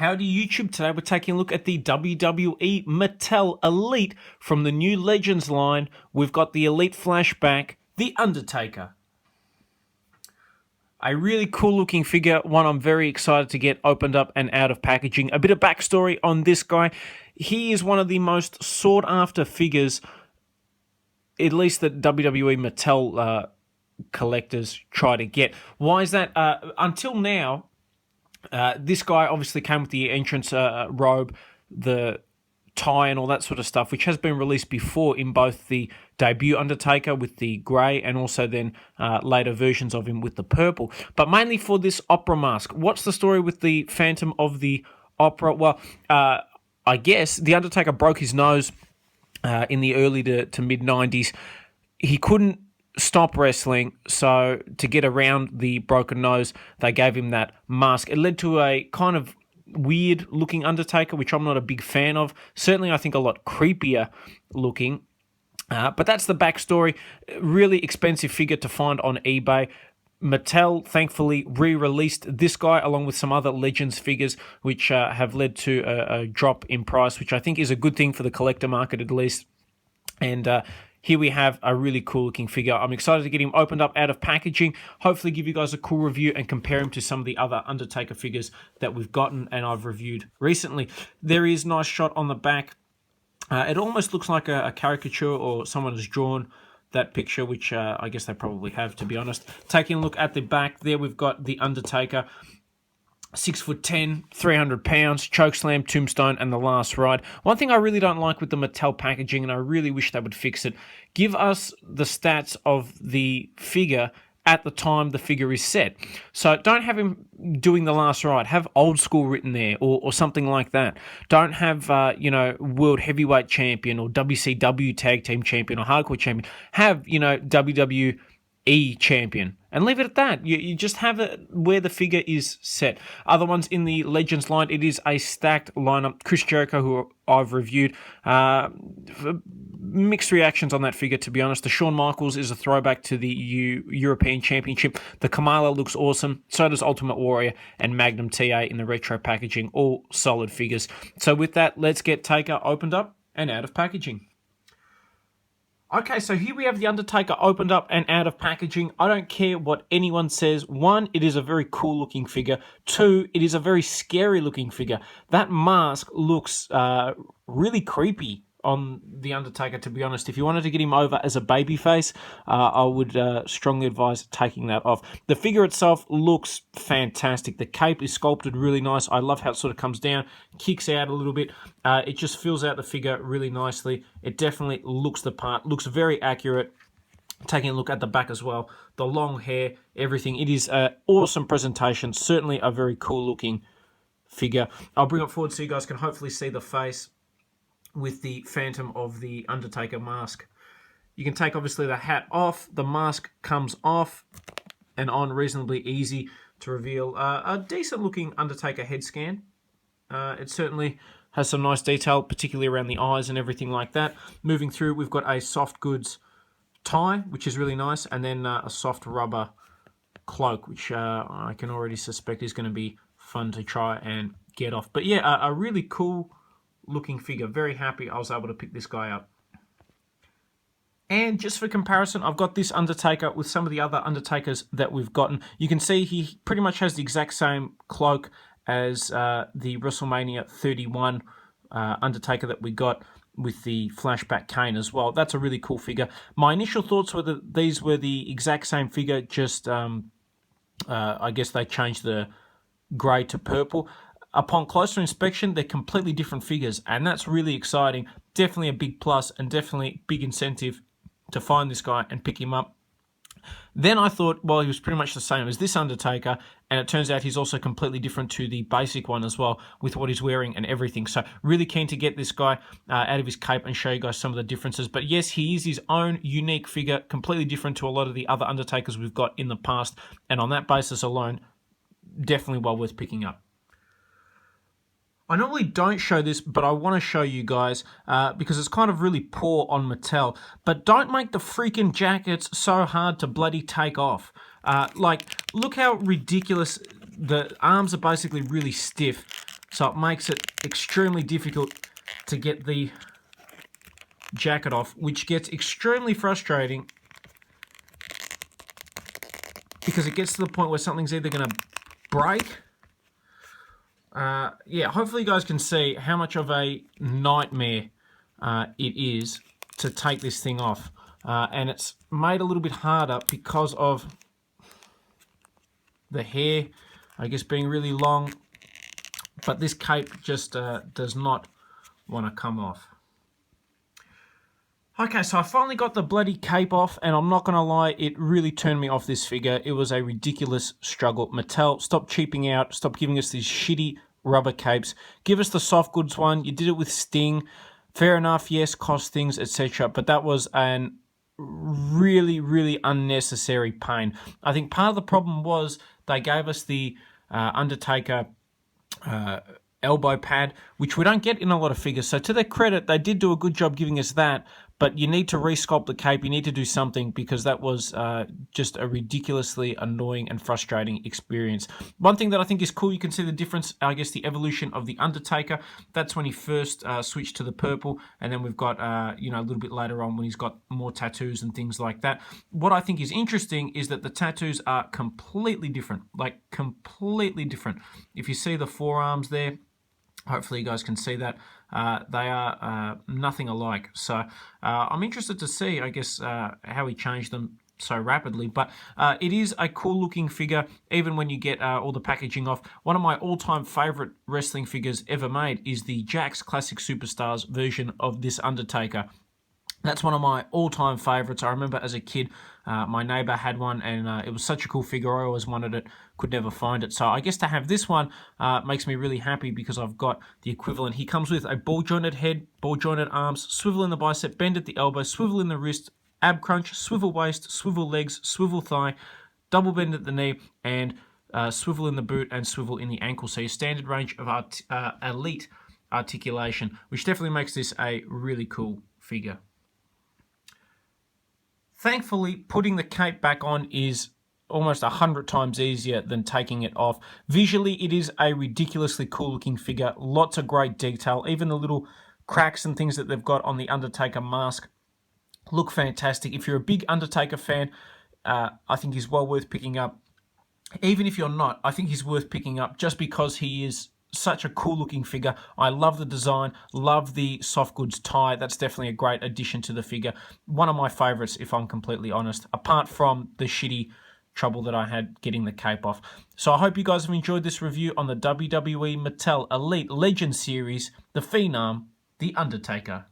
Howdy YouTube, today we're taking a look at the WWE Mattel Elite from the new Legends line. We've got the Elite Flashback, the Undertaker. A really cool looking figure, one I'm very excited to get opened up and out of packaging. A bit of backstory on this guy. He is one of the most sought after figures, at least that WWE Mattel collectors try to get. Why is that? Until now, this guy obviously came with the entrance robe, the tie and all that sort of stuff, which has been released before in both the debut Undertaker with the grey and also then later versions of him with the purple. But mainly for this opera mask. What's the story with the Phantom of the Opera? Well, I guess the Undertaker broke his nose in the early to mid-90s. He couldn't stop wrestling, so to get around the broken nose, they gave him that mask. It led to a kind of weird looking Undertaker, which I'm not a big fan of. Certainly I think a lot creepier looking, but that's the backstory. Really expensive figure to find on eBay. Mattel thankfully re-released this guy along with some other Legends figures, which have led to a drop in price, which I think is a good thing for the collector market at least. And here we have a really cool looking figure. I'm excited to get him opened up out of packaging, hopefully give you guys a cool review and compare him to some of the other Undertaker figures that we've gotten and I've reviewed recently. There is a nice shot on the back. It almost looks like a caricature or someone has drawn that picture, which I guess they probably have, to be honest. Taking a look at the back there, we've got the Undertaker. 6'10", 300 pounds, chokeslam, tombstone, and the last ride. One thing I really don't like with the Mattel packaging, and I really wish they would fix it, give us the stats of the figure at the time the figure is set. So don't have him doing the last ride. Have old school written there or something like that. Don't have, World Heavyweight Champion or WCW Tag Team Champion or Hardcore Champion. Have, WWE Champion. And leave it at that. You just have it where the figure is set. Other ones in the Legends line, it is a stacked lineup. Chris Jericho, who I've reviewed, mixed reactions on that figure, to be honest. The Shawn Michaels is a throwback to the European Championship. The Kamala looks awesome. So does Ultimate Warrior and Magnum TA in the retro packaging. All solid figures. So with that, let's get Taker opened up and out of packaging. Okay, so here we have the Undertaker opened up and out of packaging. I don't care what anyone says. One, it is a very cool looking figure. Two, it is a very scary looking figure. That mask looks really creepy on the Undertaker, to be honest. If you wanted to get him over as a babyface, I would strongly advise taking that off. The figure itself looks fantastic. The cape is sculpted really nice. I love how it sort of comes down, kicks out a little bit. It just fills out the figure really nicely. It definitely looks the part, looks very accurate. Taking a look at the back as well, the long hair, everything. It is an awesome presentation, certainly a very cool looking figure. I'll bring it forward so you guys can hopefully see the face with the Phantom of the Undertaker mask. You can take obviously the hat off, the mask comes off and on reasonably easy to reveal a decent looking Undertaker head scan. It certainly has some nice detail, particularly around the eyes and everything like that. Moving through, we've got a soft goods tie, which is really nice, and then a soft rubber cloak, which I can already suspect is going to be fun to try and get off. But yeah, a really cool looking figure. Very happy I was able to pick this guy up. And just for comparison, I've got this Undertaker with some of the other Undertakers that we've gotten. You can see he pretty much has the exact same cloak as the WrestleMania 31 Undertaker that we got with the flashback cane as well. That's a really cool figure. My initial thoughts were that these were the exact same figure, just I guess they changed the grey to purple. Upon closer inspection, they're completely different figures, and that's really exciting. Definitely a big plus and definitely big incentive to find this guy and pick him up. Then I thought, well, he was pretty much the same as this Undertaker, and it turns out he's also completely different to the basic one as well, with what he's wearing and everything. So really keen to get this guy out of his cape and show you guys some of the differences. But yes, he is his own unique figure, completely different to a lot of the other Undertakers we've got in the past, and on that basis alone, definitely well worth picking up. I normally don't show this, but I want to show you guys because it's kind of really poor on Mattel. But don't make the freaking jackets so hard to bloody take off. Look how ridiculous. The arms are basically really stiff. So it makes it extremely difficult to get the jacket off, which gets extremely frustrating because it gets to the point where something's either going to break. Yeah, hopefully you guys can see how much of a nightmare it is to take this thing off. And it's made a little bit harder because of the hair, I guess, being really long. But this cape just does not want to come off. Okay, so I finally got the bloody cape off, and I'm not going to lie, it really turned me off this figure. It was a ridiculous struggle. Mattel, stop cheaping out. Stop giving us these shitty rubber capes. Give us the soft goods one. You did it with Sting. Fair enough, yes, cost things, etc. But that was an really, really unnecessary pain. I think part of the problem was they gave us the Undertaker elbow pad, which we don't get in a lot of figures. So to their credit, they did do a good job giving us that, but you need to resculpt the cape. You need to do something because that was just a ridiculously annoying and frustrating experience. One thing that I think is cool, you can see the difference, I guess, the evolution of the Undertaker. That's when he first switched to the purple, and then we've got, a little bit later on when he's got more tattoos and things like that. What I think is interesting is that the tattoos are completely different, like completely different. If you see the forearms there, hopefully you guys can see that. They are nothing alike. So I'm interested to see, I guess, how he changed them so rapidly. But it is a cool looking figure, even when you get all the packaging off. One of my all-time favorite wrestling figures ever made is the Jakks Classic Superstars version of this Undertaker. That's one of my all-time favorites. I remember as a kid, my neighbor had one, and it was such a cool figure. I always wanted it, could never find it. So I guess to have this one makes me really happy because I've got the equivalent. He comes with a ball-jointed head, ball-jointed arms, swivel in the bicep, bend at the elbow, swivel in the wrist, ab crunch, swivel waist, swivel legs, swivel thigh, double bend at the knee, and swivel in the boot and swivel in the ankle. So your standard range of elite articulation, which definitely makes this a really cool figure. Thankfully, putting the cape back on is almost 100 times easier than taking it off. Visually, it is a ridiculously cool looking figure. Lots of great detail. Even the little cracks and things that they've got on the Undertaker mask look fantastic. If you're a big Undertaker fan, I think he's well worth picking up. Even if you're not, I think he's worth picking up just because he is such a cool looking figure. I love the design, love the soft goods tie. That's definitely a great addition to the figure. One of my favorites, if I'm completely honest, apart from the shitty trouble that I had getting the cape off. So I hope you guys have enjoyed this review on the WWE Mattel Elite Legend Series, The Phenom, The Undertaker.